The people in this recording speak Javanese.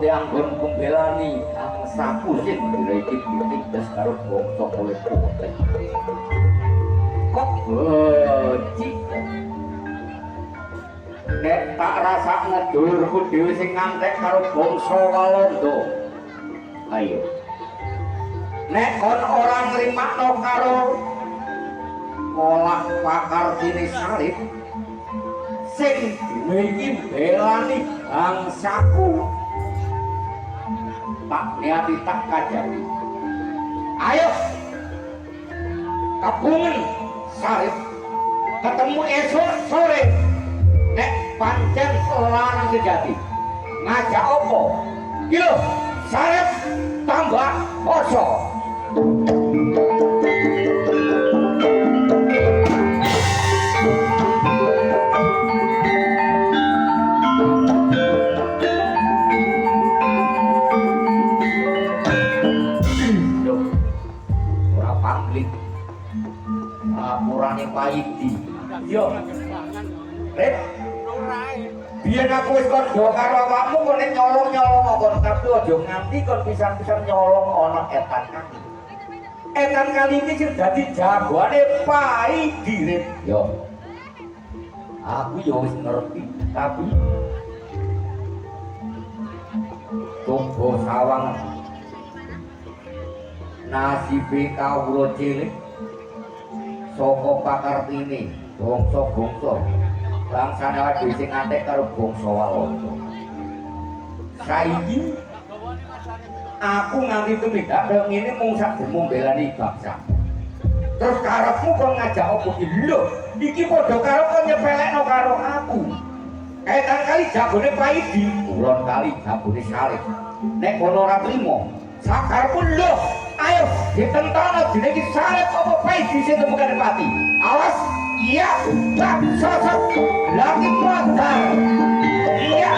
Yang pun pembelani ang sapusin direktif ditindas karo bangsa oleh putih kok becik nek tak rasa ngedulurku dhewe sing ngantek karo bangsa Walanda ayo nek kon ora nrimakno karo kolak pakar dini salib sing dhewe iki belani bangsaku tak niati tak kajari ayo kabungan salib ketemu esok sore nek pancen larang sejati ngajak opo kilo salib tambah poso apurane paidi yo rep biyen aku wis kandha karo awakmu kok nek nyolong-nyolong kon tapi aja nganti kon pisan-pisan nyolong ana etan kali etan kali iki sing dadi jagoane paidi rep yo aku yo wis ngerti tapi tunggu sawang nasibe kawula cilik saka pakartine bangsa-bangsa bangsane awake dhewe sing ngantek karo bangsa Walanda saiki aku nganti tumindak kaya ngene mung sak demo mbelani bangsa terus karepmu kon ngajak opo iki lho iki padha karo kon nyepelekno karo aku kaitan kali jagone paidi ulon kali jagone salib nek kono ora trimo sakarepmu lho ayo ditentono jenenge salib apa paidi sing temukan pati awas iya tak sosok lagi padha iya